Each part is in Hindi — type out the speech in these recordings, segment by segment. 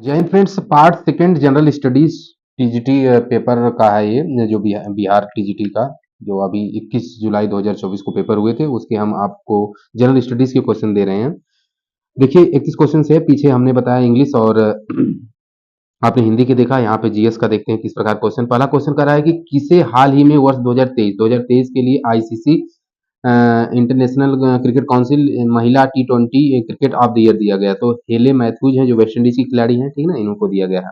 जय Hind friends. Part second general studies TGT paper का है ये जो बिहार टीजीटी का जो अभी 21 जुलाई 2024 को पेपर हुए थे उसके हम आपको जनरल स्टडीज के क्वेश्चन दे रहे हैं। देखिए 31 क्वेश्चन है, पीछे हमने बताया इंग्लिश और आपने हिंदी के देखा। यहाँ पे जीएस का देखते हैं किस प्रकार क्वेश्चन। पहला क्वेश्चन कर रहा है कि किसे हाल ही में वर्ष 2023 के लिए आईसीसी इंटरनेशनल क्रिकेट काउंसिल महिला टी20 क्रिकेट ऑफ द ईयर दिया गया। तो हेले मैथ्यूज हैं जो वेस्ट इंडीज की खिलाड़ी हैं, ठीक है ना, इनको दिया गया है।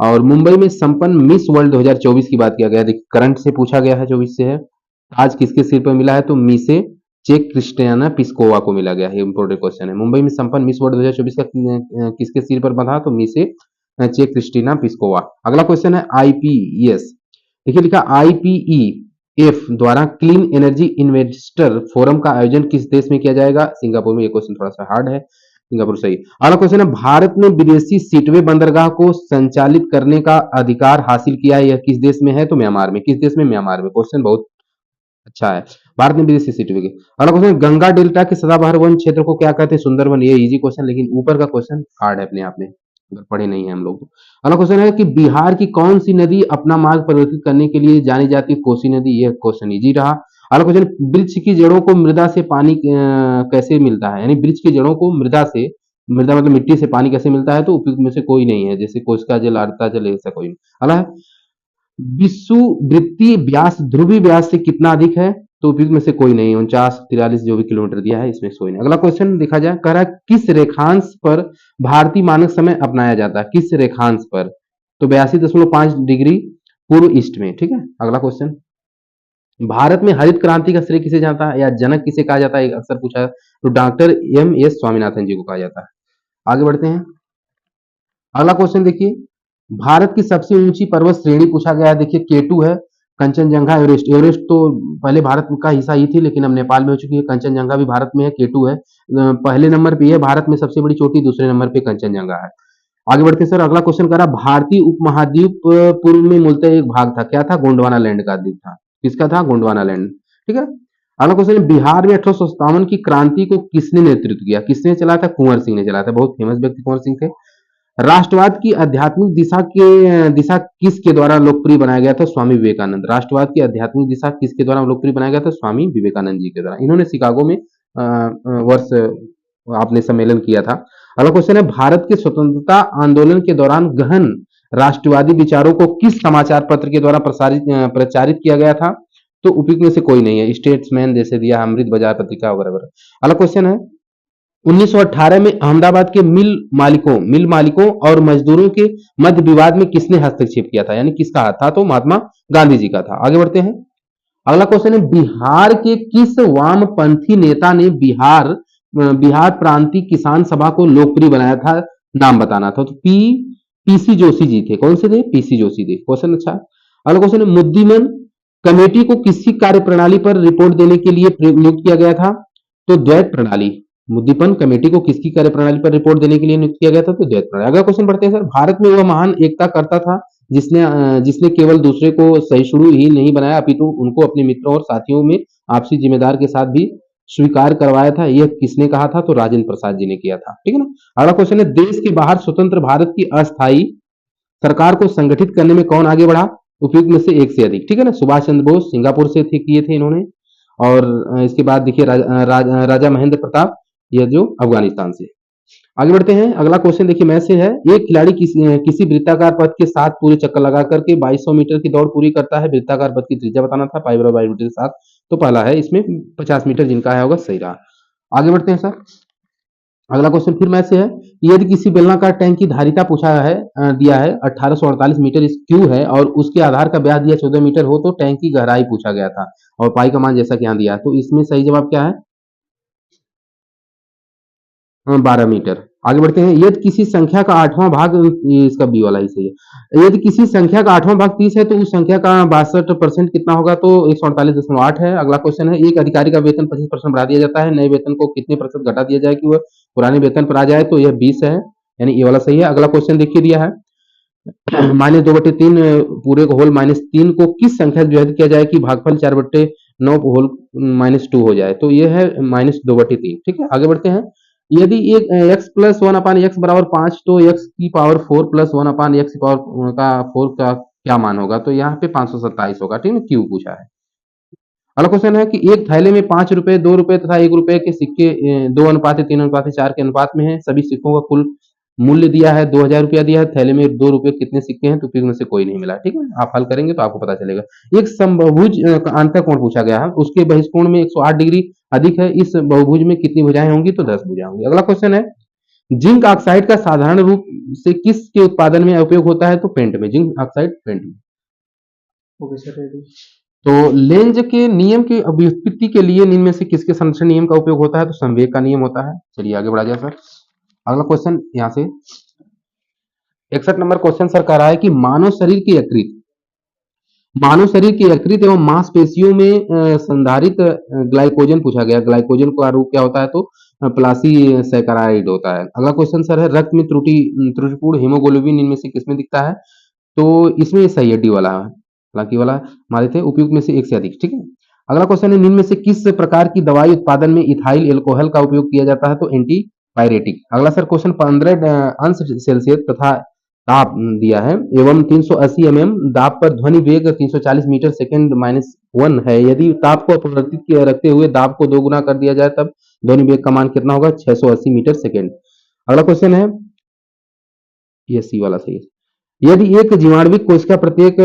और मुंबई में संपन्न मिस वर्ल्ड 2024 की बात किया गया है। देखिए करंट से पूछा गया है, 24 से है। आज किसके सिर पर मिला है? तो मिसे चेक क्रिस्टियाना पिस्कोवा को मिला गया है। इंपोर्टेंट क्वेश्चन है। मुंबई में संपन्न मिस वर्ल्ड 2024 का किसके सिर पर बंधा? तो मिसे चेक क्रिस्टिना पिस्कोवा। अगला क्वेश्चन है आईपीएस। देखिए लिखा आईपीईएफ द्वारा क्लीन एनर्जी इन्वेस्टर फोरम का आयोजन किस देश में किया जाएगा? सिंगापुर में। ये क्वेश्चन थोड़ा सा हार्ड है, सिंगापुर सही। अगला क्वेश्चन है भारत ने विदेशी सीटवे बंदरगाह को संचालित करने का अधिकार हासिल किया है, यह किस देश में है? तो म्यांमार में। किस देश में? म्यांमार में। क्वेश्चन बहुत अच्छा है। भारत ने विदेशी सीटवे के। अगला क्वेश्चन, गंगा डेल्टा के सदाबहार वन क्षेत्र को क्या कहते हैं? सुंदरवन। ये इजी क्वेश्चन, लेकिन ऊपर का क्वेश्चन हार्ड है अपने आप में, अगर पढ़े नहीं है हम लोग। अगला क्वेश्चन है कि बिहार की कौन सी नदी अपना मार्ग परिवर्तित करने के लिए जानी जाती है? कोसी नदी। यह क्वेश्चन इजी रहा। अगला क्वेश्चन, वृक्ष की जड़ों को मृदा से पानी कैसे मिलता है? यानी वृक्ष की जड़ों को मृदा मतलब मिट्टी से पानी कैसे मिलता है? तो उपयुक्त में से कोई नहीं है, जैसे कोशिका जल, आर्द्रता जल, ऐसा कोई नहीं। अगला है विषुववृत्तीय व्यास ध्रुवीय व्यास से कितना अधिक है? तो उपयुक्त में से कोई नहीं। 49, 43 जो भी किलोमीटर दिया है इसमें कोई नहीं। अगला क्वेश्चन देखा जाए, कह रहा है किस रेखांश पर भारतीय मानक समय अपनाया जाता है? किस रेखांश पर? तो 82.5 डिग्री पूर्व ईस्ट में, ठीक है। अगला क्वेश्चन, भारत में हरित क्रांति का श्रेय किसे जाता है या जनक किसे कहा जाता है? अक्सर पूछा है। तो डॉक्टर एम एस स्वामीनाथन जी को कहा जाता है। आगे बढ़ते हैं। अगला क्वेश्चन देखिए, भारत की सबसे ऊंची पर्वत श्रेणी पूछा गया है। देखिए केटू है, कंचनजंगा, एवरेस्ट। एवरेस्ट तो पहले भारत का हिस्सा ही थी, लेकिन अब नेपाल में हो चुकी है। कंचनजंगा भी भारत में है, केटू है पहले नंबर पे है भारत में सबसे बड़ी चोटी, दूसरे नंबर पे कंचनजंगा है। आगे बढ़ते हैं सर। अगला क्वेश्चन करा, भारतीय उपमहाद्वीप पूर्व में मूलतः एक भाग था, क्या था? गोंडवाना लैंड का द्वीप था। किसका था? गोंडवाना लैंड, ठीक है। अगला क्वेश्चन, बिहार में 1857 की क्रांति को किसने नेतृत्व किया? किसने चलाया था? कुंवर सिंह ने चलाया था। बहुत फेमस व्यक्ति कुंवर सिंह थे। राष्ट्रवाद की आध्यात्मिक दिशा किसके द्वारा लोकप्रिय बनाया गया था? स्वामी विवेकानंद। राष्ट्रवाद की आध्यात्मिक दिशा किसके द्वारा लोकप्रिय बनाया गया था? स्वामी विवेकानंद जी के द्वारा। इन्होंने शिकागो में वर्ष आपने सम्मेलन किया था। अगला क्वेश्चन है, भारत के स्वतंत्रता आंदोलन के दौरान गहन राष्ट्रवादी विचारों को किस समाचार पत्र के द्वारा प्रचारित किया गया था? तो उपयुक्त में से कोई नहीं है। स्टेट्समैन जैसे दिया, अमृत बाजार पत्रिका वगैरह। अगला क्वेश्चन है, 1918 में अहमदाबाद के मिल मालिकों और मजदूरों के मध्य विवाद में किसने हस्तक्षेप किया था? यानी किसका हाथ था? तो महात्मा गांधी जी का था। आगे बढ़ते हैं। अगला क्वेश्चन है, बिहार के किस वामपंथी नेता ने बिहार प्रांतीय किसान सभा को लोकप्रिय बनाया था? नाम बताना था। तो पीसी जोशी जी थे। कौन से थे? पीसी जोशी थे। क्वेश्चन अच्छा। अगला क्वेश्चन है, मुद्दीमन कमेटी को किसी कार्य प्रणाली पर रिपोर्ट देने के लिए नियुक्त किया गया था? तो द्वैत प्रणाली। मुद्दीपन कमेटी को किसकी कार्य प्रणाली पर रिपोर्ट देने के लिए नियुक्त किया गया था? तो द्वैत प्रणाली। अगला क्वेश्चन पढ़ते हैं सर। भारत में वह महान एकता करता था जिसने केवल दूसरे को सहिष्णु ही नहीं बनाया, अपितु उनको अपने मित्रों और साथियों में आपसी जिम्मेदार के साथ भी स्वीकार करवाया था। यह किसने कहा था? तो राजेंद्र प्रसाद जी ने किया था, ठीक है ना। अगला क्वेश्चन है, देश के बाहर स्वतंत्र भारत की अस्थायी सरकार को संगठित करने में कौन आगे बढ़ा? उपयुक्त में से एक से अधिक, ठीक है ना। सुभाष चंद्र बोस सिंगापुर से किए थे इन्होंने। और इसके बाद देखिए राजा महेंद्र प्रताप, यह जो अफगानिस्तान से। आगे बढ़ते हैं। अगला क्वेश्चन देखिए मैथ से है, एक खिलाड़ी किसी वृत्ताकार पथ के साथ पूरे चक्कर लगा करके 2200 मीटर की दौड़ पूरी करता है। वृत्ताकार पथ की त्रिज्या बताना था, पाई बराबर मीटर के साथ। तो पहला है इसमें 50 मीटर, जिनका है होगा सही रहा। आगे बढ़ते हैं सर। अगला क्वेश्चन फिर मैथ से है, यदि किसी बेलनाकार टैंक की धारिता पूछा है दिया है 1848 मीटर इस क्यू है और उसके आधार का ब्यास दिया 14 मीटर हो, तो टैंक की गहराई पूछा गया था और पाई का मान जैसा कि यहाँ दिया है। तो इसमें सही जवाब क्या है? 12 मीटर। आगे बढ़ते हैं। यदि किसी संख्या का आठवां भाग, ये इसका बी वाला ही सही है। यदि किसी संख्या का आठवां भाग 30 है तो उस संख्या का 62% कितना होगा? तो 148.8 है। अगला क्वेश्चन है, एक अधिकारी का वेतन 25% बढ़ा दिया जाता है, नए वेतन को कितने प्रतिशत घटा दिया जाए कि वह पुराने वेतन पर आ जाए? तो यह 20 है, यानी ये वाला सही है। अगला क्वेश्चन देखिए दिया है, -2/3 पूरे को होल -3 को किस संख्या से विभाजित किया जाए कि भागफल 4/9 होल -2 हो जाए? तो ये है -2/3, ठीक है। आगे बढ़ते हैं। यदि एक x plus one upon x बराबर 5 तो x की power 4 plus one upon x की पावर का 4 का क्या मान होगा? तो यहाँ पे 527 होगा। ठीक है, क्यों पूछा है। अगला क्वेश्चन है कि एक थैले में 5 रुपए, 2 रुपए तथा 1 रुपए के सिक्के 2:3:4 के अनुपात में है। सभी सिक्कों का कुल मूल्य दिया है, 2000 रुपया दिया है। थैले में 2 रुपए कितने सिक्के हैं? तो फिर में से कोई नहीं मिला। ठीक है, आप हल करेंगे तो आपको पता चलेगा। एक समबाहुभुज का अंतःकोण पूछा गया है, उसके बहिष्कोण में 108 डिग्री अधिक है। इस बहुभुज में कितनी भुजाएं होंगी? तो 10 भुजाएं होंगी। अगला क्वेश्चन है, जिंक ऑक्साइड का साधारण रूप से किसके उत्पादन में उपयोग होता है? तो पेंट में, जिंक ऑक्साइड पेंट में। Okay sir, ready. तो लेंज के नियम की व्युत्पत्ति के लिए निम्न में से किसके संरक्षण नियम का उपयोग होता है? तो संवेग का नियम होता है। चलिए आगे बढ़ा जाए सर। अगला क्वेश्चन यहाँ से 61 नंबर क्वेश्चन सर कह रहा है कि मानव शरीर के यकृत एवं मांसपेशियों में संधारित ग्लाइकोजन पूछा गया। ग्लाइकोजन का रूप क्या होता है? तो प्लासी सैकराइड होता है। अगला क्वेश्चन सर है, रक्त में त्रुटिपूर्ण हीमोग्लोबिन इनमें से किसमें दिखता है? तो इसमें सही है, डी वाला है। हालांकि वाला हमारे थे उपयुक्त में से एक से अधिक। ठीक है, अगला क्वेश्चन है, निम्न में से किस प्रकार की दवाई उत्पादन में इथाइल एल्कोहल का उपयोग किया जाता है? तो एंटीपायरेटिक। अगला सर क्वेश्चन 15 अंश सेल्सियस तथा दाब दिया है एवं 380 दाब पर ध्वनि वेग 340 मीटर सेकंड -1 है। यदि ताप को अपरिवर्तित रखते हुए दाब को 2 गुना कर दिया जाए तब ध्वनि वेग का मान कितना होगा? 680 मीटर सेकंड। अगला क्वेश्चन है, ये सी वाला सही है। यदि एक जीवाणुविक कोशिका प्रत्येक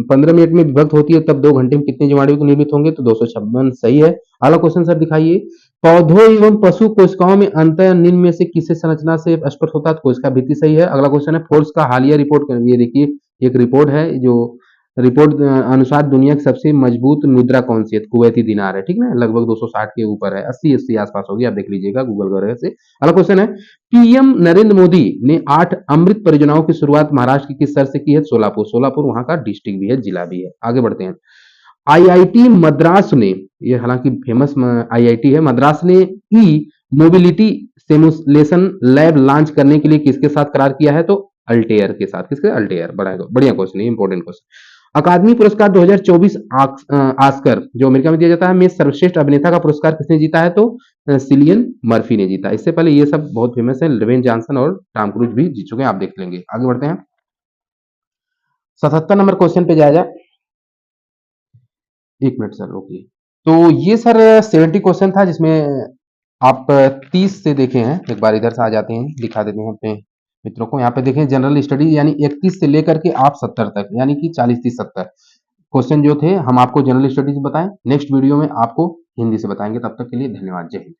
15 मिनट में विभक्त होती है तब 2 घंटे में कितने जीवाणुविक निर्मित होंगे? तो 256 सही है। अगला क्वेश्चन सर दिखाइए, पौधों एवं पशु कोशिकाओं में अंतर निम्न में से किस संरचना से स्पष्ट होता है? तो कोशिका भित्ति सही है। अगला क्वेश्चन है, फोर्ब्स का हालिया रिपोर्ट, ये देखिए एक रिपोर्ट है, जो रिपोर्ट अनुसार दुनिया की सबसे मजबूत मुद्रा कौन सी है? कुवैती दिनार है। ठीक है, लगभग 260 के ऊपर है, 80 आसपास होगी, आप देख लीजिएगा गूगल वगैरह से। अगला क्वेश्चन है, पीएम नरेंद्र मोदी ने 8 अमृत परियोजनाओं की शुरुआत महाराष्ट्र के किस शहर से की है? सोलापुर। सोलापुर वहां का डिस्ट्रिक्ट भी है, जिला भी है। आगे बढ़ते हैं, आईआईटी मद्रास ने, ये हालांकि फेमस आईआईटी है, मद्रास ने ई मोबिलिटी सिमुलेशन लैब लॉन्च करने के लिए किसके साथ करार किया है? तो अल्टेयर के साथ। किसके? अल्टेयर। बढ़िया क्वेश्चन है, इंपॉर्टेंट क्वेश्चन। अकादमी पुरस्कार 2024 ऑस्कर जो अमेरिका में दिया जाता है में सर्वश्रेष्ठ अभिनेता का पुरस्कार किसने जीता है? तो सिलियन मर्फी ने जीता। इससे पहले ये सब बहुत फेमस है, ड्वेन जॉनसन और टॉम क्रूज भी जीत चुके हैं, आप देख लेंगे। आगे बढ़ते हैं, 77 नंबर क्वेश्चन पे जाया जाए। एक मिनट सर रोकिए। तो ये सर 70 क्वेश्चन था जिसमें आप 30 से देखे हैं। एक बार इधर से आ जाते हैं, दिखा देते हैं अपने मित्रों को। यहाँ पे देखें, जनरल स्टडी यानी 31 से लेकर के आप 70 तक, यानी कि 40 30 70 क्वेश्चन जो थे हम आपको जनरल स्टडी से बताएं। नेक्स्ट वीडियो में आपको हिंदी से बताएंगे। तब तक के लिए धन्यवाद, जय हिंद।